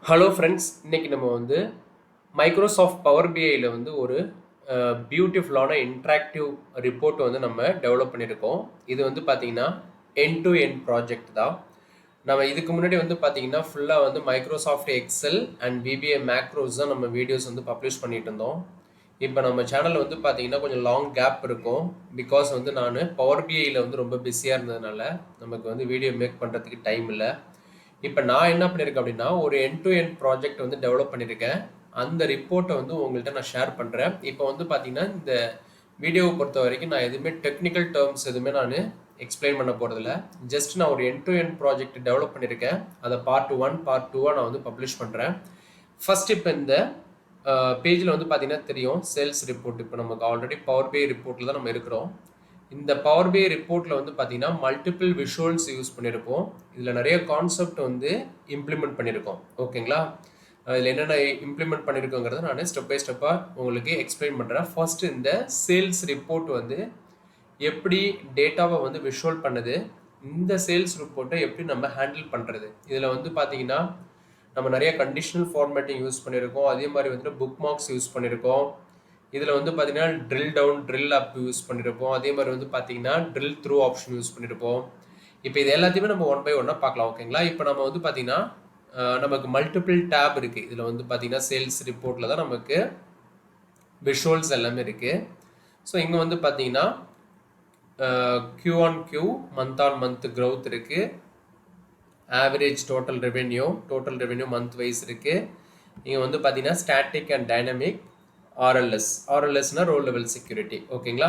Hello friends, இன்னைக்கு நம்ம வந்து மைக்ரோசாஃப்ட் பவர் பிஐயில் வந்து ஒரு பியூட்டிஃபுல்லான இன்ட்ராக்டிவ் ரிப்போர்ட் வந்து நம்ம டெவலப் பண்ணியிருக்கோம். இது வந்து பார்த்தீங்கன்னா எண்ட் டு எண்ட் ப்ராஜெக்ட் தான். நம்ம இதுக்கு முன்னாடி வந்து பார்த்தீங்கன்னா ஃபுல்லாக வந்து Microsoft Excel and VBA macros தான் நம்ம வீடியோஸ் வந்து பப்ளிஷ் பண்ணிட்டு இருந்தோம். இப்போ நம்ம சேனலில் வந்து பார்த்தீங்கன்னா கொஞ்சம் லாங் கேப் இருக்கும். பிகாஸ் வந்து நான் பவர் பிஐயில் வந்து ரொம்ப பிஸியாக இருந்ததுனால நமக்கு வந்து வீடியோ மேக் பண்ணுறதுக்கு டைம் இல்லை. இப்போ நான் என்ன பண்ணியிருக்கேன் அப்படின்னா ஒரு எண்ட் டு எண்ட் ப்ராஜெக்ட் வந்து டெவலப் பண்ணியிருக்கேன். அந்த ரிப்போர்ட்டை வந்து உங்கள்கிட்ட நான் ஷேர் பண்ணுறேன். இப்போ வந்து பார்த்தீங்கன்னா இந்த வீடியோவை பொறுத்த வரைக்கும் நான் எதுவுமே டெக்னிக்கல் டேர்ம்ஸ் எதுவுமே நான் எக்ஸ்பிளைன் பண்ண போகிறதில்ல. ஜஸ்ட் நான் ஒரு end to end project develop பண்ணியிருக்கேன். அதை பார்ட் 1 பார்ட் 2 நான் வந்து பப்ளிஷ் பண்ணுறேன். ஃபர்ஸ்ட் இப்போ இந்த பேஜில் வந்து பார்த்தீங்கன்னா தெரியும் சேல்ஸ் ரிப்போர்ட். இப்போ நமக்கு ஆல்ரெடி பவர் பிஐ ரிப்போர்ட்டில் தான் நம்ம இருக்கிறோம். இந்த பவர் பிஐ ரிப்போர்ட்டில் வந்து பார்த்தீங்கன்னா மல்டிபிள் விஷுவல்ஸ் யூஸ் பண்ணியிருப்போம். இதில் நிறைய கான்செப்ட் வந்து இம்ப்ளிமெண்ட் பண்ணியிருக்கோம். ஓகேங்களா? இதில் என்னென்ன இம்ப்ளிமெண்ட் பண்ணியிருக்கோங்கிறத நான் ஸ்டெப் பை ஸ்டெப்பாக உங்களுக்கு எக்ஸ்பிளைன் பண்ணுறேன். ஃபர்ஸ்ட் இந்த சேல்ஸ் ரிப்போர்ட் வந்து எப்படி டேட்டாவை வந்து விஷுவல் பண்ணுது, இந்த சேல்ஸ் ரிப்போர்ட்டை எப்படி நம்ம ஹேண்டில் பண்ணுறது. இதில் வந்து பார்த்தீங்கன்னா நம்ம நிறைய கண்டிஷனல் ஃபார்மேட்டிங் யூஸ் பண்ணியிருக்கோம். அதே மாதிரி வந்துட்டு புக் மார்க்ஸ் யூஸ் பண்ணியிருக்கோம். இதில் வந்து பார்த்தீங்கன்னா drill down drill up use பண்ணியிருப்போம். அதே மாதிரி வந்து பார்த்தீங்கன்னா ட்ரில் த்ரூ ஆப்ஷன் யூஸ் பண்ணியிருப்போம். இப்போ இது எல்லாத்தையுமே நம்ம ஒன் பை ஒன்னாக பார்க்கலாம். ஓகேங்களா? இப்போ நம்ம வந்து பார்த்தீங்கன்னா நமக்கு மல்டிபிள் டேப் இருக்குது. இதில் வந்து பார்த்தீங்கன்னா சேல்ஸ் ரிப்போர்ட்டில் தான் நமக்கு விஷுவல்ஸ் எல்லாமே இருக்குது. ஸோ இங்கே வந்து பார்த்தீங்கன்னா Q on Q month on month growth இருக்குது. Average total revenue month wise இருக்குது. இங்கே வந்து பார்த்தீங்கன்னா ஸ்டாட்டிக் அண்ட் டைனமிக் ஆர்எல்எஸ்னா ரோல் லெவல் செக்யூரிட்டி. ஓகேங்களா?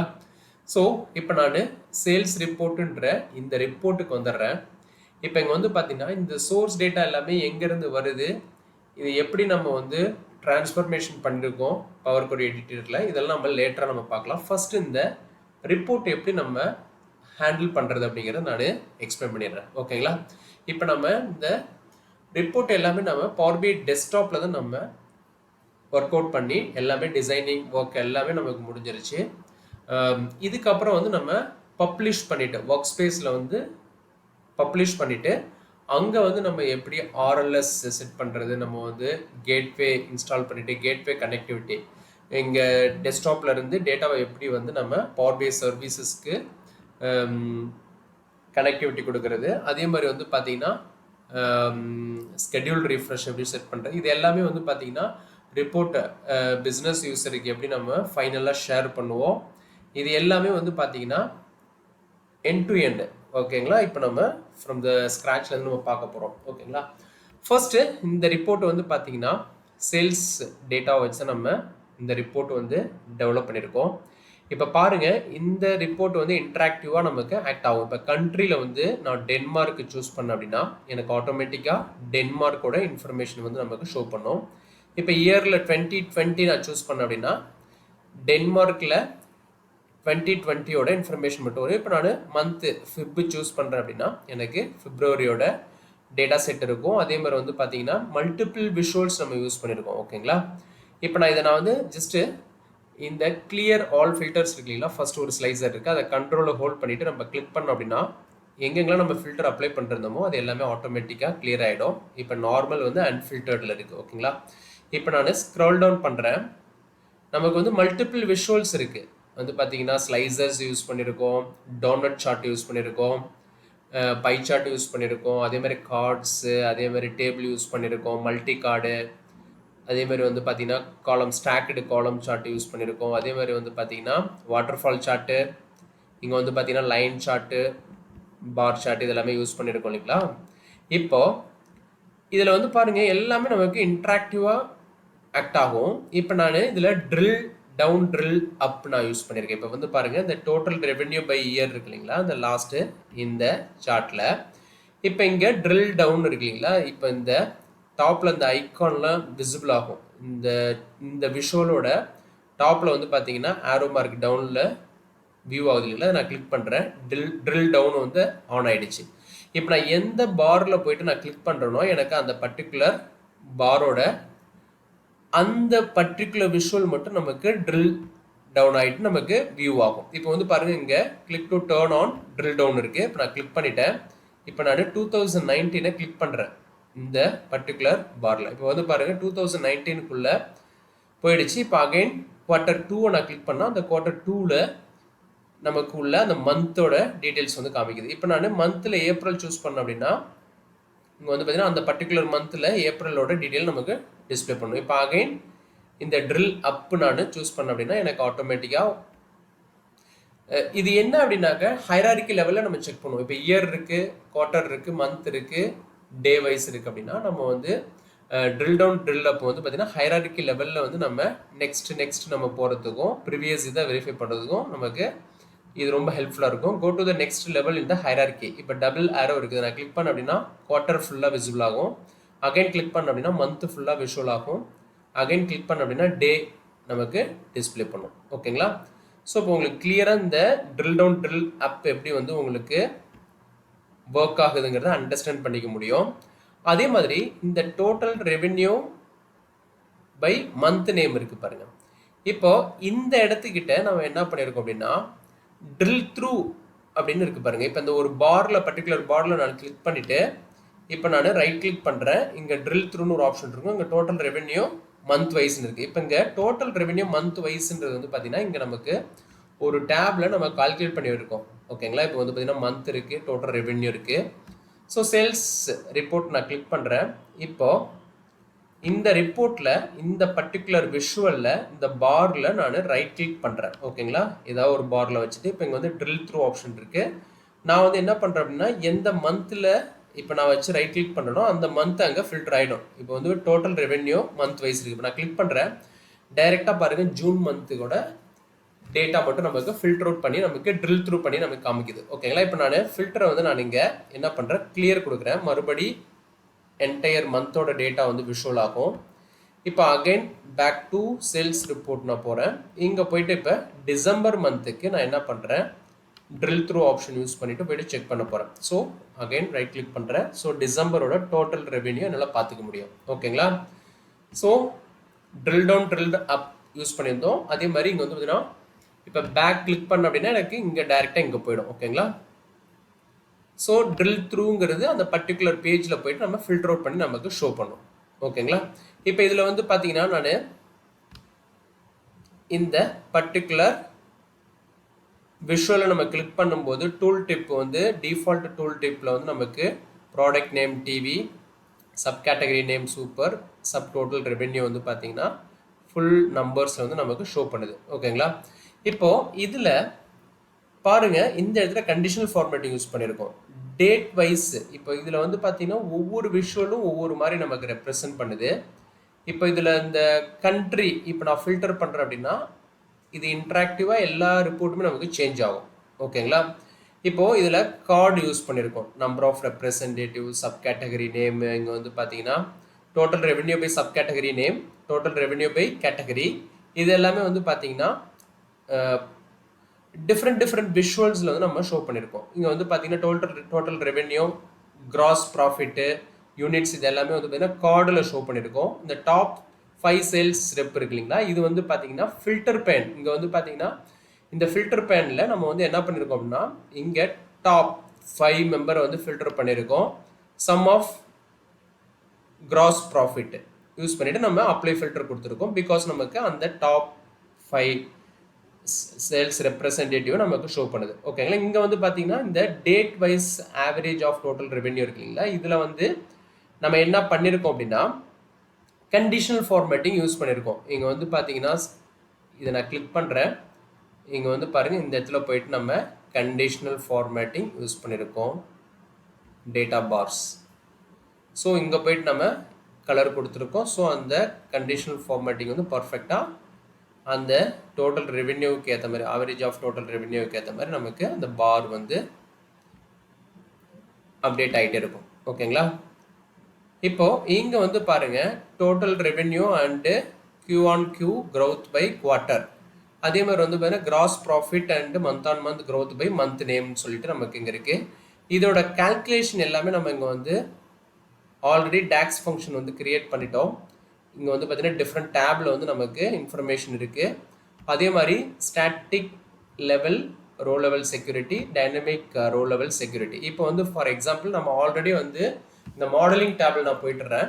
ஸோ இப்போ நான் சேல்ஸ் ரிப்போர்ட்டுன்ற இந்த ரிப்போர்ட்டுக்கு வந்துடுறேன். இப்போ இங்கே வந்து பார்த்தீங்கன்னா இந்த சோர்ஸ் டேட்டா எல்லாமே எங்கேருந்து வருது, இது எப்படி நம்ம வந்து டிரான்ஸ்ஃபர்மேஷன் பண்ணியிருக்கோம் பவர் குரி எடிட்டரில், இதெல்லாம் நம்ம லேட்டராக நம்ம பார்க்கலாம். ஃபர்ஸ்ட் இந்த ரிப்போர்ட் எப்படி நம்ம ஹேண்டில் பண்ணுறது அப்படிங்கிறத நான் எக்ஸ்பிளைன் பண்ணிடுறேன். ஓகேங்களா? இப்போ நம்ம இந்த ரிப்போர்ட் எல்லாமே நம்ம பவர் பிஐ டெஸ்க்டாப்பில் தான் நம்ம ஒர்க் அவுட் பண்ணி எல்லாமே டிசைனிங் ஒர்க் எல்லாமே நமக்கு முடிஞ்சிருச்சு. இதுக்கப்புறம் வந்து நம்ம பப்ளிஷ் பண்ணிவிட்டு ஒர்க் ஸ்பேஸில் வந்து பப்ளிஷ் பண்ணிவிட்டு அங்கே வந்து நம்ம எப்படி ஆர்எல்எஸ் செட் பண்ணுறது, நம்ம வந்து கேட்வே இன்ஸ்டால் பண்ணிவிட்டு கேட்வே கனெக்டிவிட்டி இங்கே டெஸ்க்டாப்பில் இருந்து டேட்டாவை எப்படி வந்து நம்ம பவர் பிஐ சர்வீசஸ்க்கு கனெக்டிவிட்டி கொடுக்கறது, அதே மாதிரி வந்து பார்த்தீங்கன்னா ஸ்கெடியூல் ரீஃப்ரெஷ் எப்படி செட் பண்ணுறது, இது எல்லாமே வந்து பார்த்தீங்கன்னா ரிப்போர்ட்டை பிஸ்னஸ் யூஸருக்கு எப்படி நம்ம ஃபைனலாக ஷேர் பண்ணுவோம், இது எல்லாமே வந்து பார்த்தீங்கன்னா எண்ட் டு எண்ட். ஓகேங்களா? இப்போ நம்ம ஃப்ரம் த ஸ்க்ராட்ச்லேருந்து நம்ம பார்க்க போகிறோம். ஓகேங்களா? ஃபர்ஸ்ட்டு இந்த ரிப்போர்ட் வந்து பார்த்தீங்கன்னா சேல்ஸ் டேட்டாவை வச்சு நம்ம இந்த ரிப்போர்ட் வந்து டெவலப் பண்ணியிருக்கோம். இப்போ பாருங்கள், இந்த ரிப்போர்ட் வந்து இன்ட்ராக்டிவாக நமக்கு ஆக்ட் ஆகும். இப்போ கண்ட்ரியில் வந்து நான் டென்மார்க்கு சூஸ் பண்ணேன் அப்படின்னா எனக்கு ஆட்டோமேட்டிக்காக டென்மார்க்கோட இன்ஃபர்மேஷன் வந்து நமக்கு ஷோ பண்ணும். இப்போ இயரில் 2020 நான் சூஸ் பண்ணேன் அப்படின்னா டென்மார்க்கில் 2020யோட இன்ஃபர்மேஷன் மட்டும் வரும். இப்போ நான் மந்த்து ஃபிப் சூஸ் பண்ணுறேன் அப்படின்னா எனக்கு பிப்ரவரியோட டேட்டா செட் இருக்கும். அதே மாதிரி வந்து பார்த்தீங்கன்னா மல்டிபிள் விஷுவல்ஸ் நம்ம யூஸ் பண்ணியிருக்கோம். ஓகேங்களா? இப்போ நான் வந்து ஜஸ்ட்டு இந்த கிளியர் ஆல் ஃபில்டர்ஸ் இருக்கு இல்லைங்களா, ஃபர்ஸ்ட் ஒரு ஸ்லைசர் இருக்குது, அதை கண்ட்ரோலில் ஹோல்ட் பண்ணிவிட்டு நம்ம கிளிக் பண்ணோம் அப்படின்னா எங்கெங்கெல்லாம் நம்ம ஃபில்டர் அப்ளை பண்ணிருந்தோமோ அது எல்லாமே ஆட்டோமேட்டிக்காக கிளியர் ஆகிடும். இப்போ நார்மல் வந்து அன்ஃபில்டர்டில் இருக்குது. ஓகேங்களா? இப்போ நான் ஸ்க்ரோல் டவுன் பண்ணுறேன். நமக்கு வந்து மல்டிபிள் விஷுவல்ஸ் இருக்குது. வந்து பார்த்தீங்கன்னா ஸ்லைசர்ஸ் யூஸ் பண்ணியிருக்கோம், டோனட் சார்ட் யூஸ் பண்ணியிருக்கோம், பை சார்ட் யூஸ் பண்ணியிருக்கோம், அதே மாதிரி கார்ட்ஸு, அதே மாதிரி டேபிள் யூஸ் பண்ணியிருக்கோம், மல்டி கார்டு, அதே மாதிரி வந்து பார்த்தீங்கன்னா காலம் ஸ்டாக்டு காலம் சார்ட் யூஸ் பண்ணியிருக்கோம், அதே மாதிரி வந்து பார்த்தீங்கன்னா வாட்டர்ஃபால் சார்ட்டு, இங்கே வந்து பார்த்தீங்கன்னா லைன் சார்ட்டு, பார் சார்ட், இதெல்லாமே யூஸ் பண்ணியிருக்கோம் இல்லைங்களா? இப்போது இதில் வந்து பாருங்கள் எல்லாமே நமக்கு இன்ட்ராக்டிவாக ஆக்ட் ஆகும். இப்போ நான் இதில் ட்ரில் டவுன் ட்ரில் அப் நான் யூஸ் பண்ணியிருக்கேன். இப்போ வந்து பாருங்கள் இந்த டோட்டல் ரெவென்யூ பை இயர் இருக்கு இல்லைங்களா, இந்த லாஸ்ட்டு இந்த சார்ட்டில். இப்போ இங்கே ட்ரில் டவுன் இருக்கு இல்லைங்களா, இப்போ இந்த டாப்பில் இந்த ஐக்கான்லாம் விசிபிள் ஆகும். இந்த விஷுவலோட டாப்பில் வந்து பார்த்தீங்கன்னா ஆரோ மார்க் டவுனில் வியூ ஆகுது இல்லைங்களா, நான் கிளிக் பண்ணுறேன், ட்ரில் டவுன் வந்து ஆன் ஆகிடுச்சு. இப்போ நான் எந்த பாரில் போயிட்டு நான் கிளிக் பண்ணுறேனோ எனக்கு அந்த பர்டிகுலர் பாரோட அந்த பர்டிகுலர் விஷுவல் மட்டும் நமக்கு ட்ரில் டவுன் ஆகிட்டு நமக்கு வியூ ஆகும். இப்போ வந்து பாருங்கள் இங்கே click to turn on drill down இருக்குது. இப்போ நான் கிளிக் பண்ணிட்டேன். இப்போ நான் 2019 கிளிக் பண்ணுறேன். இந்த பர்டிகுலர் பாரில். இப்போ வந்து பாருங்கள் 2019 போயிடுச்சு. இப்போ அகைன் Q2 நான் கிளிக் பண்ணால் அந்த Q2 நமக்கு உள்ள அந்த மந்தோட டீட்டெயில்ஸ் வந்து காமிக்குது. இப்போ நான் மந்தில் ஏப்ரல் சூஸ் பண்ணேன் அப்படின்னா இங்கே வந்து பார்த்தீங்கன்னா அந்த பர்டிகுலர் மந்தில் ஏப்ரலோட டீட்டெயில் நமக்கு டிஸ்பிளே பண்ணும். இப்போ அகைன் இந்த ட்ரில் அப் நான் சூஸ் பண்ணேன் அப்படின்னா எனக்கு ஆட்டோமேட்டிக்காக இது என்ன அப்படின்னாக்க ஹைராரிக்கி லெவலில் நம்ம செக் பண்ணுவோம். இப்போ இயர் இருக்குது, குவார்ட்டர் இருக்குது, மந்த் இருக்குது, டே வைஸ் இருக்குது அப்படின்னா நம்ம வந்து ட்ரில் டவுன் ட்ரில் அப் வந்து பார்த்தீங்கன்னா ஹைராரிக்கி லெவலில் வந்து நம்ம நெக்ஸ்ட் நம்ம போகிறதுக்கும் ப்ரீவியஸ் இதை வெரிஃபை பண்ணுறதுக்கும் நமக்கு இது ரொம்ப ஹெல்ப்ஃபுல்லாக இருக்கும். Go to the next level இந்த ஹைரார்கி. இப்போ டபுள் ஆரோ இருக்குது, நான் கிளிக் பண்ண அப்படின்னா குவார்ட்டர் ஃபுல்லாக விசிபிள் ஆகும். அகைன் கிளிக் பண்ண அப்படின்னா மந்த் ஃபுல்லாக விஷுவல் ஆகும். அகைன் கிளிக் பண்ண அப்படின்னா டே நமக்கு டிஸ்பிளே பண்ணும். ஓகேங்களா? ஸோ இப்போ உங்களுக்கு கிளியராக இந்த ட்ரில் டவுன் ட்ரில் அப் எப்படி வந்து உங்களுக்கு ஒர்க் ஆகுதுங்கிறத அண்டர்ஸ்டாண்ட் பண்ணிக்க முடியும். அதே மாதிரி இந்த total revenue by month name இருக்குது பாருங்கள். இப்போ இந்த இடத்துக்கிட்ட நம்ம என்ன பண்ணியிருக்கோம் அப்படின்னா ட்ரில் த்ரூ அப்படின்னு இருக்குது பாருங்கள். இப்போ இந்த ஒரு பாரில் பர்டிகுலர் பாரில் நான் கிளிக் பண்ணிவிட்டு இப்போ நான் ரைட் கிளிக் பண்ணுறேன். இங்கே ட்ரில் த்ரூன்னு ஒரு ஆப்ஷன் இருக்கும். இங்கே டோட்டல் ரெவென்யூ மந்த் வைஸ்ன்னு இருக்குது. இப்போ இங்கே டோட்டல் ரெவென்யூ மந்த் வைஸ்ன்றது வந்து பார்த்தீங்கன்னா இங்கே நமக்கு ஒரு டேபில் நம்ம கால்குலேட் பண்ணி இருக்கோம். ஓகேங்களா? இப்போ வந்து பார்த்தீங்கன்னா மந்த் இருக்குது, டோட்டல் ரெவென்யூ இருக்குது. ஸோ சேல்ஸ் ரிப்போர்ட் நான் கிளிக் பண்ணுறேன். இப்போது இந்த ரிப்போர்ட்டில் இந்த பர்டிகுலர் விஷுவலில் இந்த பாரில் நான் ரைட் கிளிக் பண்ணுறேன். ஓகேங்களா? ஏதாவது ஒரு பாரில் வச்சுட்டு இப்போ இங்கே வந்து ட்ரில் த்ரூ ஆப்ஷன் இருக்குது. நான் வந்து என்ன பண்ணுறேன் அப்படின்னா எந்த மந்தில் இப்போ நான் வச்சு ரைட் கிளிக் பண்ணுறனோ அந்த மந்த் அங்கே ஃபில்டர் ஆகிடும். இப்போ வந்து டோட்டல் ரெவென்யூ மந்த் வைஸ் இருக்குது. இப்போ நான் கிளிக் பண்ணுறேன். டைரெக்டாக பாருங்கள் ஜூன் மந்த்துக்கோட டேட்டா மட்டும் நமக்கு ஃபில்டர் அவுட் பண்ணி நமக்கு ட்ரில் த்ரூ பண்ணி நமக்கு காமிக்குது. ஓகேங்களா? இப்போ நான் ஃபில்டரை வந்து நான் இங்கே என்ன பண்ணுறேன், கிளியர் கொடுக்குறேன். மறுபடி என்டையர் மந்தோட டேட்டா வந்து விஷுவல் ஆகும். இப்போ again back to sales report நான் போகிறேன். இங்கே போயிட்டு இப்போ டிசம்பர் மந்த்துக்கு நான் என்ன பண்ணுறேன், ட்ரில் த்ரூ ஆப்ஷன் யூஸ் பண்ணிவிட்டு போய்ட்டு செக் பண்ண போகிறேன். ஸோ அகைன் ரைட் கிளிக் பண்ணுறேன். ஸோ டிசம்பரோட டோட்டல் ரெவென்யூ என்னால் பார்த்துக்க முடியும். ஓகேங்களா? So drill down drill up use பண்ணியிருந்தோம். அதே மாதிரி இங்கே வந்து பார்த்தீங்கன்னா இப்போ பேக் கிளிக் பண்ண அப்படின்னா எனக்கு இங்கே டைரெக்டாக இங்கே போயிடும். ஓகேங்களா? ஸோ ட்ரில் த்ரூங்கிறது அந்த பர்டிகுலர் பேஜில் போயிட்டு நம்ம ஃபில்டர் அவுட் பண்ணி நமக்கு ஷோ பண்ணும். ஓகேங்களா? இப்போ இதில் வந்து பார்த்தீங்கன்னா நான் இந்த பர்டிகுலர் விஷுவலை நம்ம கிளிக் பண்ணும்போது டூல் டிப் வந்து டிஃபால்ட் டூல் டிப்பில் வந்து நமக்கு product name TV, sub category name super, sub total revenue வந்து பார்த்தீங்கன்னா ஃபுல் நம்பர்ஸில் வந்து நமக்கு ஷோ பண்ணுது. ஓகேங்களா? இப்போது இதில் பாருங்கள் இந்த இடத்துல கண்டிஷனல் ஃபார்மேட்டிங் யூஸ் பண்ணியிருக்கோம். டேட் வைஸ் இப்போ இதில் வந்து பார்த்தீங்கன்னா ஒவ்வொரு விஷுவலும் ஒவ்வொரு மாதிரி நமக்கு ரெப்ரசன்ட் பண்ணுது. இப்போ இதில் இந்த கண்ட்ரி இப்போ நான் ஃபில்டர் பண்ணுறேன் அப்படின்னா இது இன்ட்ராக்டிவாக எல்லா ரிப்போர்ட்டுமே நமக்கு சேஞ்ச் ஆகும். ஓகேங்களா? இப்போது இதில் கார்டு யூஸ் பண்ணியிருக்கோம். Number of representative, sub category name, இங்கே வந்து பார்த்தீங்கன்னா total revenue by sub category name, total revenue by category, இது எல்லாமே வந்து பார்த்தீங்கன்னா டிஃப்ரெண்ட் விஷுவல்ஸில் வந்து நம்ம ஷோ பண்ணியிருக்கோம். இங்கே வந்து பார்த்தீங்கன்னா total revenue, cross profit, units, இது எல்லாமே வந்து பார்த்தீங்கன்னா கார்டில் ஷோ பண்ணியிருக்கோம். இந்த டாப் 5 சேல்ஸ் ரெப் இருக்கு இல்லைங்களா, இது வந்து பார்த்தீங்கன்னா ஃபில்டர் பேன். இங்கே வந்து பார்த்தீங்கன்னா இந்த ஃபில்டர் பேனில் நம்ம வந்து என்ன பண்ணியிருக்கோம் அப்படின்னா இங்கே டாப் 5 மெம்பரை வந்து ஃபில்டர் பண்ணியிருக்கோம். Sum of gross profit use பண்ணிவிட்டு நம்ம அப்ளை ஃபில்டர் கொடுத்துருக்கோம். பிகாஸ் நமக்கு அந்த டாப் 5 சேல்ஸ் ரெப்ரசன்டேட்டிவ் நமக்கு ஷோ பண்ணுது. ஓகேங்களா? இங்கே வந்து பார்த்தீங்கன்னா இந்த date wise average of total revenue இருக்கு இல்லைங்களா, இதில் வந்து நம்ம என்ன பண்ணியிருக்கோம் அப்படின்னா கண்டிஷனல் ஃபார்மேட்டிங் யூஸ் பண்ணியிருக்கோம். இங்கே வந்து பார்த்தீங்கன்னா இதை நான் கிளிக் பண்ணுறேன். இங்கே வந்து பாருங்கள் இந்த இடத்துல போயிட்டு நம்ம கண்டிஷனல் ஃபார்மேட்டிங் யூஸ் பண்ணியிருக்கோம், டேட்டா பார்ஸ். ஸோ இங்கே போயிட்டு நம்ம கலர் கொடுத்துருக்கோம். ஸோ அந்த கண்டிஷனல் ஃபார்மேட்டிங் வந்து பர்ஃபெக்டாக அந்த டோட்டல் ரெவென்யூவுக்கு ஏற்ற மாதிரி, ஆவரேஜ் ஆஃப் டோட்டல் ரெவென்யூவுக்கு ஏற்ற மாதிரி நமக்கு அந்த பார் வந்து அப்டேட் ஆகிட்டே இருக்கும். ஓகேங்களா? இப்போது இங்கே வந்து பாருங்கள் total revenue and Q-on-Q growth by quarter, அதே மாதிரி வந்து பார்த்தீங்கன்னா gross profit and month on month growth by month நேம்னு சொல்லிட்டு நமக்கு இங்கே இருக்குது. இதோட கால்குலேஷன் எல்லாமே நம்ம இங்கே வந்து ஆல்ரெடி டேக்ஸ் ஃபங்க்ஷன் வந்து கிரியேட் பண்ணிட்டோம். இங்கே வந்து பார்த்தீங்கன்னா டிஃப்ரெண்ட் டேபில் வந்து நமக்கு இன்ஃபர்மேஷன் இருக்குது. அதே மாதிரி static level, row level security, dynamic row level security. இப்போ வந்து ஃபார் எக்ஸாம்பிள் நம்ம ஆல்ரெடி வந்து இந்த மாடலிங் டேபிள் நான் போயிட்டுறேன்.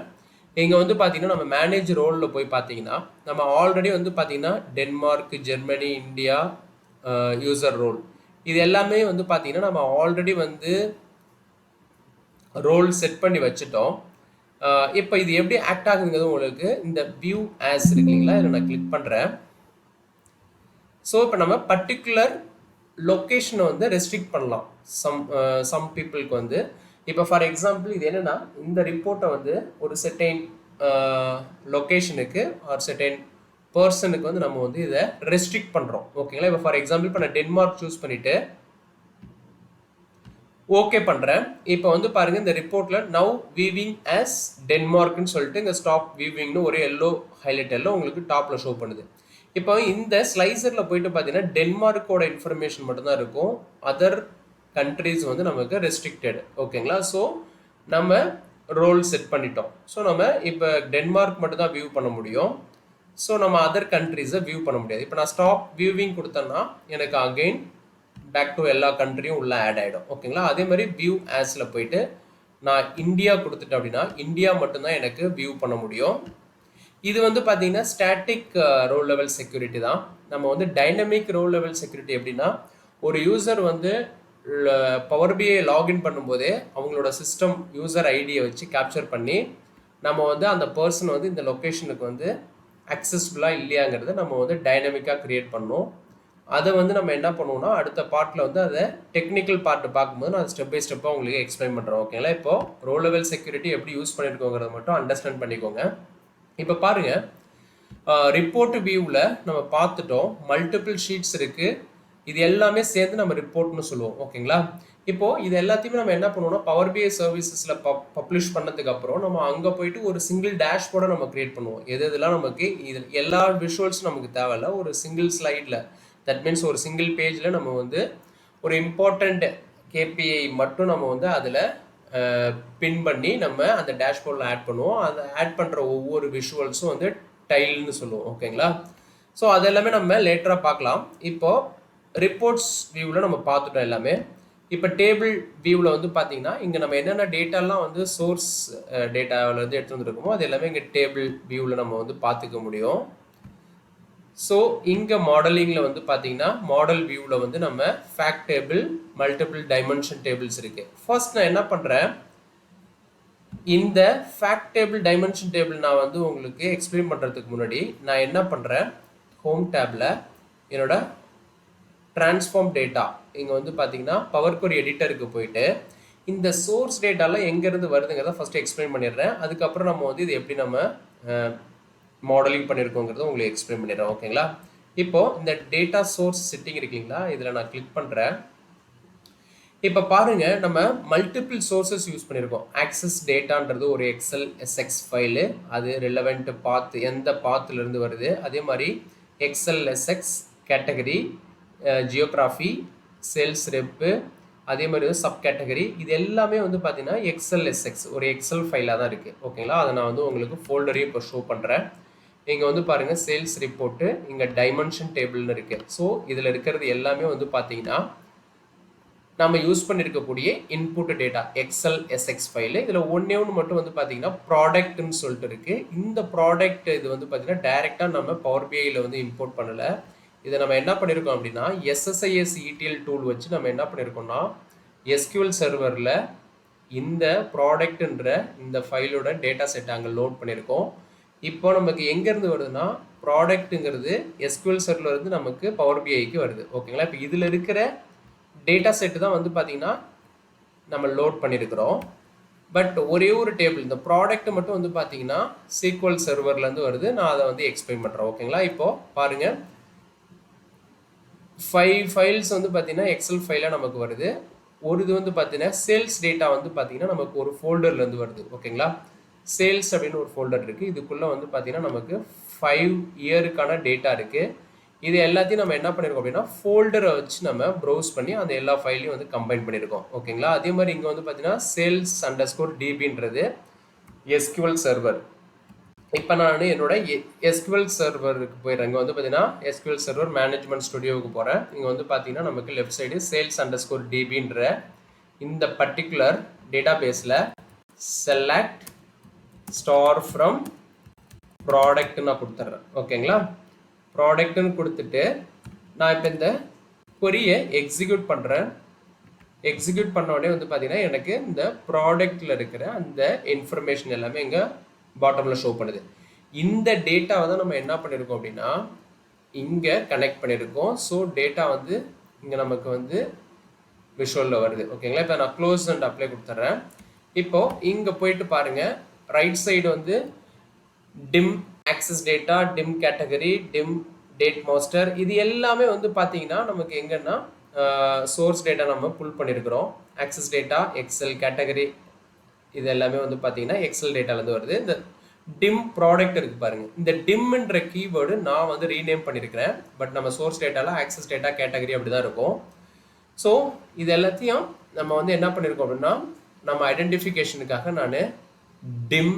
இங்கே வந்து பார்த்தீங்கன்னா நம்ம மேனேஜ் ரோலில் போய் பார்த்தீங்கன்னா நம்ம ஆல்ரெடி வந்து பார்த்தீங்கன்னா Denmark, Germany, India user role இது எல்லாமே வந்து பார்த்தீங்கன்னா நம்ம ஆல்ரெடி வந்து ரோல் செட் பண்ணி வச்சுட்டோம். இப்போ இது எப்படி ஆக்ட் ஆகுதுங்கிறது உங்களுக்கு இந்த வியூ ஆஸ் இருக்குங்களா, இதில் நான் கிளிக் பண்ணுறேன். ஸோ இப்போ நம்ம பர்டிகுலர் லொக்கேஷனை வந்து ரெஸ்ட்ரிக்ட் பண்ணலாம் சம் பீப்புளுக்கு வந்து. இப்போ ஃபார் எக்ஸாம்பிள் இது என்னென்னா இந்த ரிப்போர்ட்டை வந்து ஒரு செர்டைன் லொக்கேஷனுக்கு ஆர் செர்டைன் பர்சனுக்கு வந்து நம்ம வந்து இதை ரெஸ்ட்ரிக்ட் பண்ணுறோம். ஓகேங்களா. இப்போ ஃபார் எக்ஸாம்பிள் இப்போ நான் டென்மார்க் சூஸ் பண்ணிவிட்டு ஓகே பண்ணுறேன். இப்போ வந்து பாருங்கள் இந்த ரிப்போர்ட்டில் நவ் வியூவிங் ஆஸ் டென்மார்க்னு சொல்லிட்டு இந்த ஸ்டாப் வியூவிங்னு ஒரு எல்லோ ஹைலைட் எல்லாம் உங்களுக்கு டாப்பில் ஷோ பண்ணுது. இப்போ இந்த ஸ்லைசரில் போயிட்டு பார்த்தீங்கன்னா டென்மார்க்கோட இன்ஃபர்மேஷன் மட்டும்தான் இருக்கும். அதர் கண்ட்ரிஸ் வந்து நமக்கு ரெஸ்ட்ரிக்டட். ஓகேங்களா. ஸோ நம்ம ரோல் செட் பண்ணிட்டோம். ஸோ நம்ம இப்போ டென்மார்க் மட்டும் தான் வியூ பண்ண முடியும். ஸோ நம்ம அதர் கண்ட்ரிஸை வியூ பண்ண முடியாது. இப்போ நான் ஸ்டாப் வியூவிங் கொடுத்தேன்னா எனக்கு அகெயின் பேக் டு எல்லா கண்ட்ரியும் உள்ள ஆட் ஆகிடும். ஓகேங்களா. அதே மாதிரி வியூ ஆஸில் போயிட்டு நான் இந்தியா கொடுத்துட்டேன் அப்படின்னா இந்தியா மட்டும்தான் எனக்கு வியூ பண்ண முடியும். இது வந்து பார்த்தீங்கன்னா ஸ்டாட்டிக் ரோல் லெவல் செக்யூரிட்டி தான். நம்ம வந்து டைனமிக் ரோல் லெவல் செக்யூரிட்டி எப்படின்னா ஒரு யூசர் வந்து பவர் பிஐ லாகின் பண்ணும்போதே அவங்களோட சிஸ்டம் யூசர் ஐடியை வச்சு கேப்சர் பண்ணி நம்ம வந்து அந்த பர்சன் வந்து இந்த லொக்கேஷனுக்கு வந்து அக்சஸ்ஃபுல்லாக இல்லையாங்கிறத நம்ம வந்து டைனமிக்காக க்ரியேட் பண்ணோம். அதை வந்து நம்ம என்ன பண்ணுவோம்னா அடுத்த பார்ட்டில் வந்து அதை டெக்னிக்கல் பார்ட்டு பார்க்கும்போது நான் ஸ்டெப் பை ஸ்டெப்பாக உங்களுக்கு எக்ஸ்பிளைன் பண்ணுறோம். ஓகேங்களா. இப்போது ரோல் லெவல் செக்யூரிட்டி எப்படி யூஸ் பண்ணியிருக்கோங்கிறத மட்டும் அண்டர்ஸ்டாண்ட் பண்ணிக்கோங்க. இப்போ பாருங்கள் ரிப்போர்ட் வியூவில் நம்ம பார்த்துட்டோம். மல்டிபிள் ஷீட்ஸ் இருக்குது. இது எல்லாமே சேர்ந்து நம்ம ரிப்போர்ட்னு சொல்லுவோம். ஓகேங்களா. இப்போது இது எல்லாத்தையுமே நம்ம என்ன பண்ணுவோம்னா பவர் பிஐ சர்வீசஸில் பப்ளிஷ் பண்ணதுக்கப்புறம் நம்ம அங்கே போயிட்டு ஒரு சிங்கிள் டேஷ்போர்டை நம்ம க்ரியேட் பண்ணுவோம். எதெல்லாம் நமக்கு இது எல்லா விஷுவல்ஸும் நமக்கு தேவையில்ல. ஒரு சிங்கிள் ஸ்லைடில் தட் மீன்ஸ் ஒரு சிங்கிள் பேஜில் நம்ம வந்து ஒரு இம்பார்ட்டண்ட் கேபிஐ மட்டும் நம்ம வந்து அதில் பின் பண்ணி நம்ம அந்த டேஷ்போர்டில் ஆட் பண்ணுவோம். அதை ஆட் பண்ணுற ஒவ்வொரு விஷுவல்ஸும் வந்து டைல்னு சொல்லுவோம். ஓகேங்களா. ஸோ அது எல்லாமே நம்ம லேட்டராக பார்க்கலாம். இப்போது ரிப்போர்ட்ஸ் வியூவில் நம்ம பார்த்துட்டோம் எல்லாமே. இப்போ டேபிள் வியூவில் வந்து பார்த்தீங்கன்னா இங்கே நம்ம என்னென்ன டேட்டாலாம் வந்து சோர்ஸ் டேட்டாவில் வந்து எடுத்து வந்துருக்கோமோ அது எல்லாமே இங்கே டேபிள் வியூவில் நம்ம வந்து பார்த்துக்க முடியும். ஸோ இங்கே மாடலிங்கில் வந்து பார்த்தீங்கன்னா மாடல் வியூவில் வந்து நம்ம fact table, multiple dimension tables இருக்குது. ஃபர்ஸ்ட் நான் என்ன பண்ணுறேன், இந்த ஃபேக்ட் டேபிள், டைமென்ஷன் டேபிள் நான் வந்து உங்களுக்கு எக்ஸ்பிளைன் பண்ணுறதுக்கு முன்னாடி நான் என்ன பண்ணுறேன், ஹோம் டேபில் என்னோட ட்ரான்ஸ்ஃபார்ம் டேட்டா இங்கே வந்து பார்த்தீங்கன்னா பவர் குவரி எடிட்டருக்கு போயிட்டு இந்த சோர்ஸ் டேட்டாலாம் எங்கேருந்து வருதுங்கிறத ஃபஸ்ட்டு எக்ஸ்பிளைன் பண்ணிடுறேன். அதுக்கப்புறம் நம்ம வந்து இது எப்படி நம்ம மாடலிங் பண்ணியிருக்கோங்கிறத உங்களுக்கு எக்ஸ்பிளைன் பண்ணிடுறேன். ஓகேங்களா. இப்போது இந்த டேட்டா சோர்ஸ் செட்டிங் இருக்குங்களா, இதில் நான் கிளிக் பண்ணுறேன். இப்போ பாருங்கள் நம்ம மல்டிபிள் சோர்ஸஸ் யூஸ் பண்ணியிருக்கோம். ஆக்சஸ் டேட்டான்றது ஒரு எக்ஸல் எஸ்எக்ஸ் ஃபைலு, அது ரிலவெண்ட் பாத் எந்த பாத்துலேருந்து வருது. அதே மாதிரி excel SX category, geography, sales rep, அதே மாதிரி சப் கேட்டகரி, இது எல்லாமே வந்து பார்த்தீங்கன்னா எக்ஸல் எஸ்எக்ஸ் ஒரு எக்ஸல் ஃபைலாக தான் இருக்குது. ஓகேங்களா. அதை நான் வந்து உங்களுக்கு ஃபோல்டரையும் இப்போ ஷோ பண்ணுறேன். இங்கே வந்து பாருங்கள் சேல்ஸ் ரிப்போர்ட்டு, இங்கே டைமென்ஷன் டேபிள்னு இருக்குது. ஸோ இதில் இருக்கிறது எல்லாமே வந்து பார்த்தீங்கன்னா நம்ம யூஸ் பண்ணியிருக்கக்கூடிய input data XL SX file. இதில் ஒன்று மட்டும் வந்து பார்த்தீங்கன்னா ப்ராடக்ட்னு சொல்லிட்டு இருக்குது. இந்த ப்ராடக்ட் இது வந்து பார்த்தீங்கன்னா டைரெக்டாக நம்ம பவர் பிஐயில் வந்து இம்போர்ட் பண்ணலை. இதை நம்ம என்ன பண்ணியிருக்கோம் அப்படின்னா SSIS ETL டூல் வச்சு நம்ம என்ன பண்ணியிருக்கோம்னா SQL சர்வரில் இந்த ப்ராடக்ட்ன்ற இந்த ஃபைலோட டேட்டா செட் அங்கே லோட் பண்ணியிருக்கோம். இப்போ நமக்கு எங்கேருந்து வருதுன்னா ப்ராடக்ட்டுங்கிறது SQL சர்வரில் இருந்து நமக்கு பவர் பிஐக்கு வருது. ஓகேங்களா. இப்போ இதில் இருக்கிற டேட்டா செட்டு தான் வந்து பார்த்தீங்கன்னா நம்ம லோட் பண்ணியிருக்கிறோம். பட் ஒரே ஒரு டேபிள் இந்த ப்ராடக்ட் மட்டும் வந்து பார்த்தீங்கன்னா SQL சர்வர்லேருந்து வருது. நான் அதை வந்து எக்ஸ்பிளைன் பண்ணுறேன். ஓகேங்களா. இப்போது பாருங்கள் 5 ஃபைல்ஸ் வந்து பார்த்தீங்கன்னா எக்ஸல் ஃபைலாக நமக்கு வருது. ஒரு இது வந்து பார்த்தீங்கன்னா சேல்ஸ் டேட்டா வந்து பார்த்தீங்கன்னா நமக்கு ஒரு ஃபோல்டர்லேருந்து வருது. ஓகேங்களா. சேல்ஸ் அப்படின்னு ஒரு ஃபோல்டர் இருக்குது. இதுக்குள்ளே வந்து பார்த்தீங்கன்னா நமக்கு 5 இயருக்கான டேட்டா இருக்குது. இது எல்லாத்தையும் நம்ம என்ன பண்ணியிருக்கோம் அப்படின்னா ஃபோல்டரை வச்சு நம்ம ப்ரௌஸ் பண்ணி அந்த எல்லா ஃபைலையும் வந்து கம்பைன் பண்ணியிருக்கோம். ஓகேங்களா. அதே மாதிரி இங்கே வந்து பார்த்தீங்கன்னா sales_dbன்றது SQL சர்வர். இப்போ நான் என்னோட SQL சர்வருக்கு போயிடுறேன். இங்கே வந்து பார்த்தீங்கன்னா SQL சர்வர் மேனேஜ்மெண்ட் ஸ்டுடியோவுக்கு போகிறேன். இங்கே வந்து பார்த்தீங்கன்னா நமக்கு லெஃப்ட் சைடு sales_dbன்ற இந்த பர்டிகுலர் டேட்டா பேஸில் select star from product நான் கொடுத்துறேன். ஓகேங்களா? ப்ராடக்ட்னு கொடுத்துட்டு நான் இப்போ இந்த query-யை எக்ஸிக்யூட் பண்ணுறேன். எக்ஸிக்யூட் பண்ண உடனே வந்து பார்த்தீங்கன்னா எனக்கு இந்த ப்ராடக்ட்டில் இருக்கிற அந்த இன்ஃபர்மேஷன் எல்லாமே இங்கே பாட்டமில் ஷோ பண்ணுது. இந்த டேட்டாவை தான் நம்ம என்ன பண்ணியிருக்கோம் அப்படின்னா இங்கே கனெக்ட் பண்ணியிருக்கோம். ஸோ டேட்டா வந்து இங்கே நமக்கு வந்து விஷுவலில் வருது. ஓகேங்களா? இப்போ நான் க்ளோஸ் அண்ட் அப்ளை கொடுத்துட்றேன். இப்போது இங்கே போயிட்டு பாருங்கள், ரைட் சைடு வந்து dim access data, dim category, dim date master, இது எல்லாமே வந்து பார்த்தீங்கன்னா நமக்கு எங்கன்னா சோர்ஸ் டேட்டா நம்ம புல் பண்ணியிருக்கிறோம். ஆக்சஸ் டேட்டா, எக்ஸல் கேட்டகரி, இது எல்லாமே வந்து பார்த்தீங்கன்னா எக்ஸல் டேட்டாலேருந்து வருது. இந்த டிம் ப்ராடக்ட் இருக்குது பாருங்கள், இந்த டிம்ன்ற கீவேர்டு நான் வந்து ரீநேம் பண்ணியிருக்கிறேன். பட் நம்ம சோர்ஸ் டேட்டாவில் ஆக்சஸ் டேட்டா கேட்டகரி அப்படி தான் இருக்கும். ஸோ இது எல்லாத்தையும் நம்ம வந்து என்ன பண்ணியிருக்கோம் அப்படின்னா நம்ம ஐடென்டிஃபிகேஷனுக்காக நான் டிம்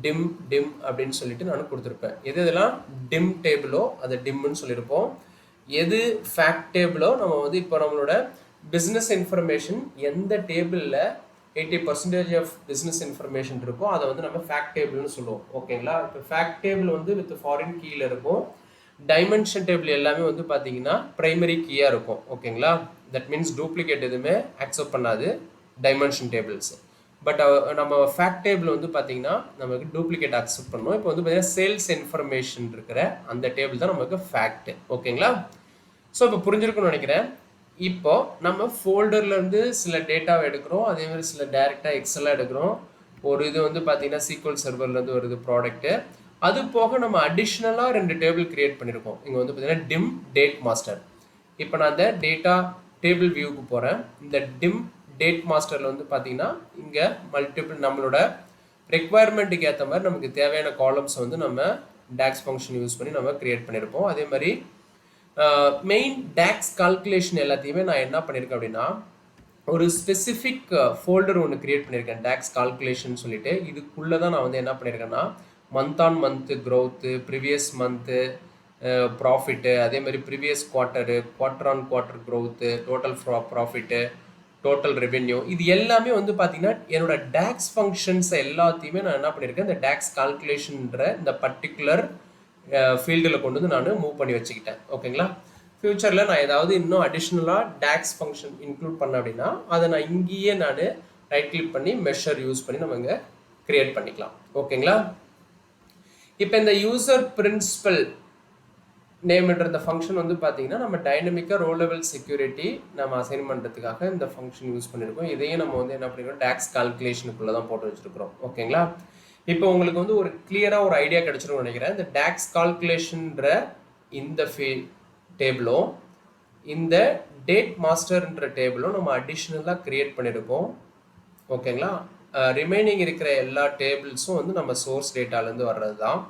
டிம் டிம் அப்படின்னு சொல்லிட்டு நான் கொடுத்துருப்பேன். இதெல்லாம் டிம் டேபிளோ அதை டிம்னு சொல்லியிருப்போம். எது ஃபேக்ட் டேபிளோ நம்ம வந்து இப்போ நம்மளோட பிஸ்னஸ் இன்ஃபர்மேஷன் எந்த டேபிளில் 80% ஆஃப் பிஸ்னஸ் இன்ஃபர்மேஷன் இருக்கோ அதை வந்து நம்ம ஃபேக்ட் டேபிள்னு சொல்லுவோம். ஓகேங்களா? இப்போ ஃபேக்ட் டேபிள் வந்து வித் ஃபாரின் கீயில் இருக்கும். டைமென்ஷன் டேபிள் எல்லாமே வந்து பார்த்தீங்கன்னா ப்ரைமரி கீயாக இருக்கும். ஓகேங்களா? தட் மீன்ஸ் டூப்ளிகேட் எதுவுமே அக்செப்ட் பண்ணாது டைமென்ஷன் டேபிள்ஸ். பட் நம்ம ஃபேக்ட் டேபிள் வந்து பார்த்தீங்கன்னா நமக்கு டூப்ளிகேட் அக்செப்ட் பண்ணணும். இப்போ வந்து பார்த்தீங்கன்னா சேல்ஸ் இன்ஃபர்மேஷன் இருக்கிற அந்த டேபிள் தான் நமக்கு ஃபேக்ட். ஓகேங்களா? ஸோ இப்போ புரிஞ்சிருக்குன்னு நினைக்கிறேன். இப்போ நம்ம ஃபோல்டர்லேருந்து சில டேட்டாவை எடுக்கிறோம், அதே மாதிரி சில டைரெக்டாக எக்ஸலாக எடுக்கிறோம். ஒரு இது வந்து பார்த்தீங்கன்னா சீக்வல் சர்வர்லேருந்து வருது ப்ராடக்ட்டு. அது போக நம்ம அடிஷ்னலாக 2 டேபிள் கிரியேட் பண்ணியிருக்கோம். இங்கே வந்து பார்த்தீங்கன்னா டிம் டேட் மாஸ்டர். இப்போ நான் அந்த டேட்டா டேபிள் வியூக்கு போகிறேன். இந்த டிம் டேட் மாஸ்டரில் வந்து பார்த்தீங்கன்னா இங்கே மல்டிபிள் நம்மளோட ரெக்குவயர்மெண்ட்டுக்கு ஏற்ற மாதிரி நமக்கு தேவையான காலம்ஸ் வந்து நம்ம டாக்ஸ் ஃபங்க்ஷன் யூஸ் பண்ணி நம்ம கிரியேட் பண்ணியிருப்போம். அதே மாதிரி மெயின் டாக்ஸ் கால்குலேஷன் எல்லாத்தையுமே நான் என்ன பண்ணியிருக்கேன் அப்படின்னா ஒரு ஸ்பெசிஃபிக் ஃபோல்டர் ஒன்று கிரியேட் பண்ணியிருக்கேன், டாக்ஸ் கால்குலேஷன் சொல்லிட்டு. இதுக்குள்ளே தான் நான் வந்து என்ன பண்ணியிருக்கேன்னா month on month growth, previous month profit, அதே மாதிரி previous quarter, quarter on quarter growth, total profit, total revenue, இது எல்லாமே வந்து பார்த்தீங்கன்னா என்னோட டாக்ஸ் ஃபங்க்ஷன்ஸை எல்லாத்தையுமே நான் என்ன பண்ணியிருக்கேன் இந்த டாக்ஸ் கால்குலேஷன்ற இந்த பர்டிகுலர் ஃபீல்டில் கொண்டு வந்து நான் மூவ் பண்ணி வச்சுக்கிட்டேன். ஓகேங்களா? ஃப்யூச்சரில் நான் ஏதாவது இன்னும் அடிஷ்னலாக டாக்ஸ் ஃபங்க்ஷன் இன்க்ளூட் பண்ணேன் அப்படின்னா அதை நான் இங்கேயே நான் ரைட் கிளிக் பண்ணி மெஷர் யூஸ் பண்ணி நம்ம இங்கே க்ரியேட் பண்ணிக்கலாம். ஓகேங்களா? இப்போ இந்த யூசர் பிரின்சிபல் நேம்ன்ற இந்த ஃபங்க்ஷன் வந்து பார்த்தீங்கன்னா நம்ம டைனமிக்காக ரோ லெவல் செக்யூரிட்டி நம்ம அசைன் பண்ணுறதுக்காக இந்த ஃபங்க்ஷன் யூஸ் பண்ணியிருக்கோம். இதையும் நம்ம வந்து என்ன பண்ணியிருக்கோம் டாக்ஸ் கால்குலேஷனுக்குள்ளே தான் போட்டு வச்சுருக்கிறோம். ஓகேங்களா? இப்போ உங்களுக்கு வந்து ஒரு கிளியராக ஒரு ஐடியா கிடச்சிரும்னு நினைக்கிறேன். இந்த டாக்ஸ் கால்குலேஷன்ற இந்த டேபிளும் இந்த டேட் மாஸ்டர்ன்ற டேபிளும் நம்ம அடிஷ்னலாக க்ரியேட் பண்ணியிருக்கோம். ஓகேங்களா? ரிமைனிங் இருக்கிற எல்லா டேபிள்ஸும் வந்து நம்ம சோர்ஸ் டேட்டாலேருந்து வர்றது தான்.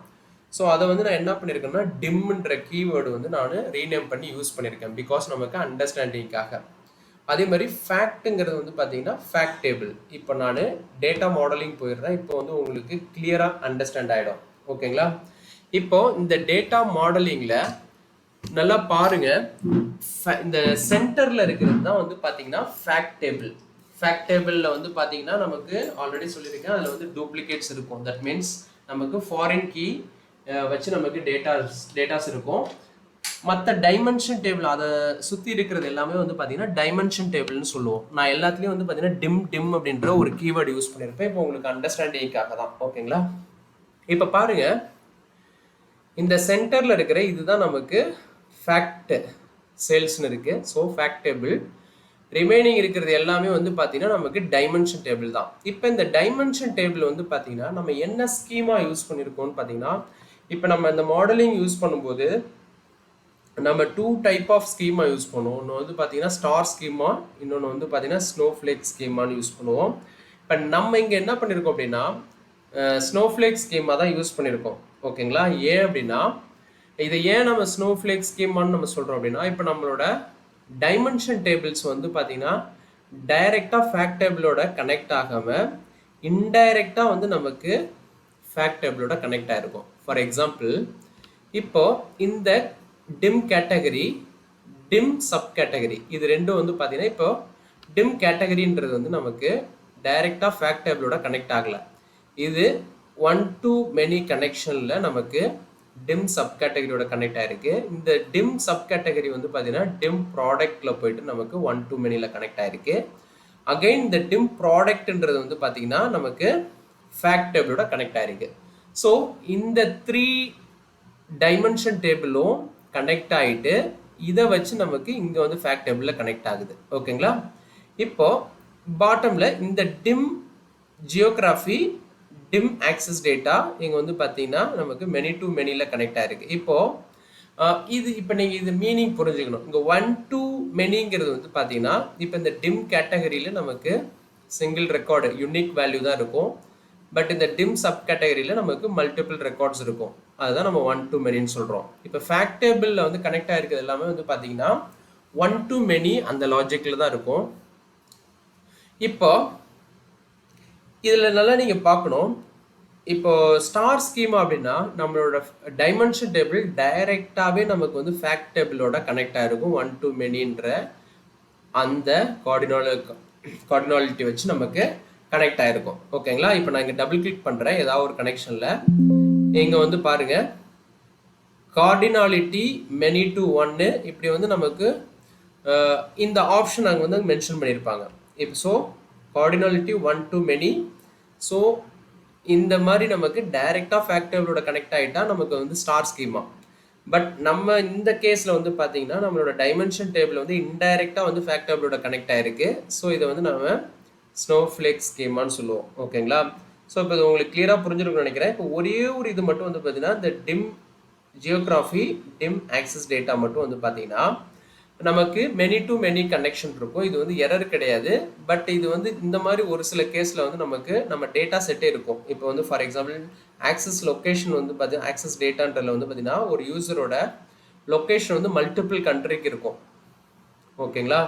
ஸோ அதை வந்து நான் என்ன பண்ணியிருக்கேன்னா டிம்ன்ற கீவேர்டு வந்து நான் ரீநேம் பண்ணி யூஸ் பண்ணியிருக்கேன் பிகாஸ் நமக்கு அண்டர்ஸ்டாண்டிங்காக. அதே மாதிரி ஃபேக்ட்டுங்கிறது வந்து பார்த்தீங்கன்னா ஃபேக்ட் டேபிள். இப்போ நான் டேட்டா மாடலிங் போயிடுறேன். இப்போ வந்து உங்களுக்கு கிளியராக அண்டர்ஸ்டாண்ட் ஆகிடும். ஓகேங்களா? இப்போ இந்த டேட்டா மாடலிங்கில் நல்லா பாருங்கள், இந்த சென்டரில் இருக்கிறது தான் வந்து பார்த்தீங்கன்னா ஃபேக்ட் டேபிள். ஃபேக்ட் டேபிளில் வந்து பார்த்தீங்கன்னா நமக்கு ஆல்ரெடி சொல்லியிருக்கேன் அதில் வந்து டூப்ளிகேட்ஸ் இருக்கும். தட் மீன்ஸ் நமக்கு ஃபாரின் கீ வச்சு நமக்கு டேட்டாஸ் இருக்கும். மற்ற டைமென்ஷன் டேபிள் அதை சுற்றி இருக்கிறது எல்லாமே வந்து பார்த்தீங்கன்னா டைமென்ஷன் டேபிள்னு சொல்லுவோம். நான் எல்லாத்துலேயும் வந்து பார்த்தீங்கன்னா டிம் அப்படின்ற ஒரு கீவேர்டு யூஸ் பண்ணியிருப்பேன். இப்போ உங்களுக்கு அண்டர்ஸ்டாண்டிங்காக தான். ஓகேங்களா? இப்போ பாருங்கள், இந்த சென்டரில் இருக்கிற இதுதான் நமக்கு ஃபேக்ட் சேல்ஸ்னு இருக்குது. So fact table. ரிமைனிங் இருக்கிறது எல்லாமே வந்து பார்த்தீங்கன்னா நமக்கு டைமென்ஷன் டேபிள் தான். இப்போ இந்த டைமென்ஷன் டேபிள் வந்து பார்த்தீங்கன்னா நம்ம என்ன ஸ்கீமா யூஸ் பண்ணியிருக்கோம்னு பார்த்தீங்கன்னா இப்போ நம்ம இந்த மாடலிங் யூஸ் பண்ணும்போது நம்ம 2 டைப் ஆஃப் ஸ்கீமா யூஸ் பண்ணுவோம். ஒன்று வந்து பார்த்தீங்கன்னா ஸ்டார் ஸ்கீமா, இன்னொன்று வந்து பார்த்தீங்கன்னா ஸ்னோஃப்ளேக் ஸ்கீமான்னு யூஸ் பண்ணுவோம். இப்போ நம்ம இங்கே என்ன பண்ணியிருக்கோம் அப்படின்னா ஸ்னோஃப்ளேக் ஸ்கீமா தான் யூஸ் பண்ணியிருக்கோம். ஓகேங்களா? ஏன் அப்படின்னா இதை ஏன் நம்ம ஸ்னோஃப்ளேக் ஸ்கீமான்னு நம்ம சொல்கிறோம் அப்படின்னா இப்போ நம்மளோட டைமென்ஷன் டேபிள்ஸ் வந்து பார்த்தீங்கன்னா டைரெக்டாக ஃபேக்ட் டேபிளோட கனெக்ட் ஆகாமல் இன்டைரக்டாக வந்து நமக்கு ஃபேக்ட் டேபிளோட கனெக்ட் ஆகிருக்கும். ஃபார் எக்ஸாம்பிள் இப்போ இந்த dim category, dim sub category, இது ரெண்டும் வந்து பார்த்தீங்கன்னா இப்போ டிம் கேட்டகரின்றது வந்து நமக்கு டைரெக்டாக ஃபேக்ட் டேபிளோட கனெக்ட் ஆகலை. இது ஒன் டு மெனி கனெக்ஷனில் நமக்கு டிம் சப் கேட்டகரியோட கனெக்ட் ஆயிருக்கு. இந்த டிம் சப் கேட்டகரி வந்து பார்த்தீங்கன்னா டிம் ப்ராடக்டில் போயிட்டு நமக்கு ஒன் டு மெனியில் கனெக்ட் ஆயிருக்கு. அகைன் இந்த டிம் ப்ராடக்ட்ன்றது வந்து பார்த்தீங்கன்னா நமக்கு ஃபேக்ட் டேபிளோட கனெக்ட் ஆயிருக்கு. ஸோ இந்த 3 டைமென்ஷன் டேபிளும் கனெக்ட் ஆகிட்டு இதை வச்சு நமக்கு இங்கே வந்து ஃபேக்ட் டேபிளில் கனெக்ட் ஆகுது. ஓகேங்களா? இப்போ பாட்டமில் இந்த dim geography dim access data இங்கே வந்து பார்த்தீங்கன்னா நமக்கு மெனி டு மெனியில் கனெக்ட் ஆகிருக்கு. இப்போது இப்போ நீங்கள் இது மீனிங் புரிஞ்சுக்கணும். இங்கே ஒன் டு மெனிங்கிறது வந்து பார்த்தீங்கன்னா இப்போ இந்த டிம் கேட்டகரியில் நமக்கு சிங்கிள் ரெக்கார்டு யூனிக் வேல்யூ தான் இருக்கும். பட் இந்த டிம் சப் கேட்டகரியில் நமக்கு மல்டிபிள் ரெக்கார்ட்ஸ் இருக்கும். அதுதான் நம்ம ஒன் டு மெனின்னு சொல்கிறோம். இப்போ ஃபேக்ட் டேபிளில் வந்து கனெக்ட் ஆகிருக்கிறது எல்லாமே வந்து பார்த்தீங்கன்னா ஒன் டு மெனி அந்த லாஜிக்கில் தான் இருக்கும். இப்போ இதில் நல்லா நீங்கள் பார்க்கணும். இப்போ ஸ்டார் ஸ்கீமா அப்படின்னா நம்மளோட டைமென்ஷன் டேபிள் டைரெக்டாகவே நமக்கு வந்து ஃபேக்ட் டேபிளோட கனெக்ட் ஆகிருக்கும். ஒன் டு மெனின்ற அந்த கார்டினாலிட்டி வச்சு நமக்கு கனெக்ட் ஆகிருக்கும். ஓகேங்களா? இப்போ நான் இங்கே டபுள் கிளிக் பண்ணுறேன் ஏதாவது ஒரு கனெக்ஷனில். இங்கே வந்து பாருங்கள் கார்டினாலிட்டி மெனி டு ஒன்னு இப்படி வந்து நமக்கு இந்த ஆப்ஷன் அங்கே வந்து மென்ஷன் பண்ணியிருப்பாங்க. இப்போ so cardinality one to many. So இந்த மாதிரி நமக்கு டைரெக்டாக ஃபேக்ட் டேபிளோட கனெக்ட் ஆகிட்டா நமக்கு வந்து ஸ்டார் ஸ்கீமா. பட் நம்ம இந்த கேஸில் வந்து பார்த்தீங்கன்னா நம்மளோட டைமென்ஷன் டேபிள் வந்து இன்டைரக்டாக வந்து ஃபேக்ட் டேபிளோட கனெக்ட் ஆகிருக்கு. ஸோ இதை வந்து நம்ம ஸ்னோஃப்ளேக் ஸ்கீமான்னு சொல்லுவோம். ஓகேங்களா? ஸோ இப்போ இது உங்களுக்கு கிளியராக புரிஞ்சிருக்குன்னு நினைக்கிறேன். இப்போ ஒரே ஒரு இது மட்டும் வந்து பார்த்தீங்கன்னா இந்த dim geography dim access data மட்டும் வந்து பார்த்தீங்கன்னா நமக்கு மெனி டு மெனி கனெக்ஷன் இருக்கும். இது வந்து எரர் கிடையாது. பட் இது வந்து இந்த மாதிரி ஒரு சில கேஸில் வந்து நமக்கு நம்ம டேட்டா செட்டே இருக்கும். இப்போ வந்து ஃபார் எக்ஸாம்பிள் ஆக்சஸ் லொக்கேஷன் வந்து பார்த்தீங்கன்னா ஆக்சஸ் டேட்டான்றதில் வந்து பார்த்தீங்கன்னா ஒரு யூசரோட லொக்கேஷன் வந்து மல்டிபிள் கண்ட்ரிக்கு இருக்கும். ஓகேங்களா?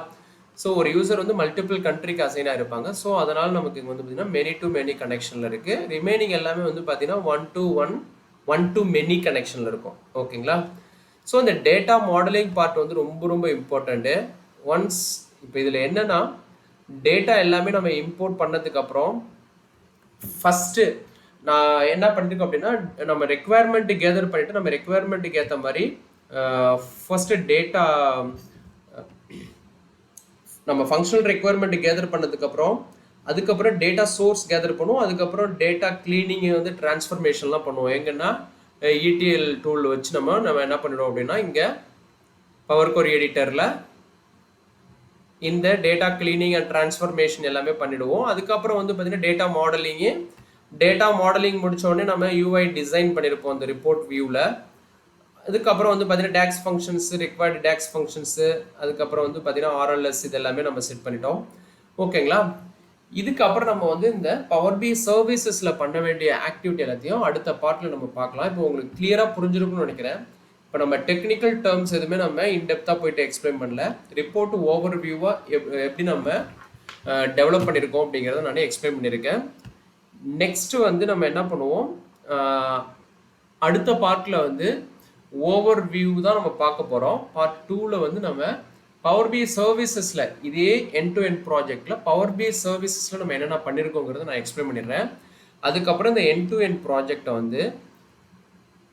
ஸோ ஒரு யூசர் வந்து மல்டிபிள் கண்ட்ரிக்கு அசைனாக இருப்பாங்க. ஸோ அதனால் நமக்கு இங்கே வந்து பார்த்தீங்கன்னா மெனி டு மெனி கனெக்ஷனில் இருக்குது. ரிமைனிங் எல்லாமே வந்து பார்த்தீங்கன்னா ஒன் டு மெனி கனெக்ஷனில் இருக்கும். ஓகேங்களா? ஸோ இந்த டேட்டா மாடலிங் பார்ட் வந்து ரொம்ப ரொம்ப இம்பார்ட்டண்ட்டு. ஒன்ஸ் இப்போ இதில் என்னென்னா டேட்டா எல்லாமே நம்ம இம்போர்ட் பண்ணதுக்கப்புறம் ஃபஸ்ட்டு நான் என்ன பண்ணியிருக்கோம் அப்படின்னா நம்ம ரெக்குவயர்மெண்ட்டு கேதர் பண்ணிவிட்டு நம்ம ரெக்குவயர்மெண்ட்டுக்கு ஏற்ற மாதிரி ஃபஸ்ட்டு டேட்டா நம்ம ஃபங்க்ஷனல் ரெக்குவயர்மெண்ட் கேதர் பண்ணதுக்கப்புறம் அதுக்கப்புறம் டேட்டா சோர்ஸ் கேதர் பண்ணுவோம். அதுக்கப்புறம் டேட்டா கிளீனிங் வந்து டிரான்ஸ்ஃபர்மேஷன்லாம் பண்ணுவோம். எங்கன்னா ETL டூல் வச்சு நம்ம என்ன பண்ணிடுவோம் அப்படின்னா இங்கே பவர் கோரி எடிட்டரில் இந்த டேட்டா கிளீனிங் அண்ட் டிரான்ஸ்ஃபர்மேஷன் எல்லாமே பண்ணிவிடுவோம். அதுக்கப்புறம் வந்து பார்த்திங்கன்னா டேட்டா மாடலிங் முடித்தோடனே நம்ம UI டிசைன் பண்ணியிருப்போம் அந்த ரிப்போர்ட் வியூவில். அதுக்கப்புறம் வந்து பார்த்தீங்கன்னா DAX functions required DAX functions அதுக்கப்புறம் வந்து பார்த்தீங்கன்னா RLS இது எல்லாமே நம்ம செட் பண்ணிட்டோம். ஓகேங்களா? இதுக்கப்புறம் நம்ம வந்து இந்த பவர் BI சர்வீசஸில் பண்ண வேண்டிய ஆக்டிவிட்டி எல்லாத்தையும் அடுத்த பார்ட்டில் நம்ம பார்க்கலாம். இப்போ உங்களுக்கு கிளியராக புரிஞ்சிருக்கும்னு நினைக்கிறேன். இப்போ நம்ம டெக்னிக்கல் டேர்ம்ஸ் எதுவுமே நம்ம இன்டெப்த்தாக போயிட்டு எக்ஸ்பிளைன் பண்ணல. ரிப்போர்ட் ஓவர் வியூவாக எப்படி நம்ம டெவலப் பண்ணியிருக்கோம் அப்படிங்கிறத நான் எக்ஸ்பிளைன் பண்ணியிருக்கேன். நெக்ஸ்ட்டு வந்து நம்ம என்ன பண்ணுவோம், அடுத்த பார்ட்டில் வந்து ஓவர் வியூ தான் நம்ம பார்க்க போகிறோம். பார்ட் 2ல் வந்து நம்ம பவர் BI சர்வீசஸில் இதே எண்ட் டு எண்ட் ப்ராஜெக்டில் பவர் BI சர்வீசஸில் நம்ம என்னென்ன பண்ணியிருக்கோங்கிறத நான் எக்ஸ்பிளைன் பண்ணிடுறேன். அதுக்கப்புறம் இந்த எண்ட் டு எண்ட் ப்ராஜெக்டை வந்து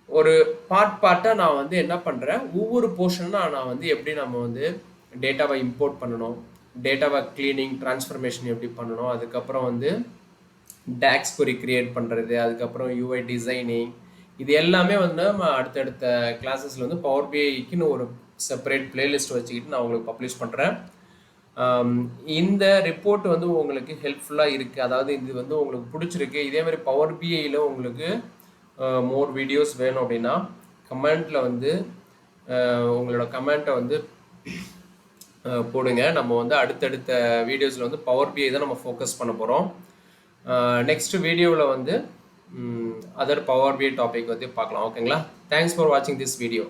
ஒரு பார்ட்டாக நான் வந்து என்ன பண்ணுறேன், ஒவ்வொரு போர்ஷனாக நான் வந்து எப்படி நம்ம வந்து டேட்டாவை இம்போர்ட் பண்ணணும், டேட்டாவை கிளீனிங் டிரான்ஸ்ஃபர்மேஷன் எப்படி பண்ணணும், அதுக்கப்புறம் வந்து டேக்ஸ் கொரி கிரியேட் பண்ணுறது, அதுக்கப்புறம் UI டிசைனிங், இது எல்லாமே வந்து நம்ம அடுத்தடுத்த கிளாஸஸில் வந்து பவர் BIக்குன்னு ஒரு செப்பரேட் பிளேலிஸ்ட் வச்சுக்கிட்டு நான் உங்களுக்கு பப்ளிஷ் பண்ணுறேன். இந்த ரிப்போர்ட் வந்து உங்களுக்கு ஹெல்ப்ஃபுல்லாக இருக்குது, அதாவது இது வந்து உங்களுக்கு பிடிச்சிருக்கு, இதேமாதிரி பவர் BIயில் உங்களுக்கு மோர் வீடியோஸ் வேணும் அப்படின்னா கமெண்ட்டில் வந்து உங்களோட கமெண்ட்டை வந்து போடுங்க. நம்ம வந்து அடுத்தடுத்த வீடியோஸில் வந்து பவர் BI தான் நம்ம ஃபோக்கஸ் பண்ண போகிறோம். நெக்ஸ்ட் வீடியோவில் வந்து அதர் பவர் BI டாபிக் வந்து பார்க்கலாம். ஓகேங்களா? தேங்க்ஸ் ஃபார் வாட்சிங் திஸ் வீடியோ.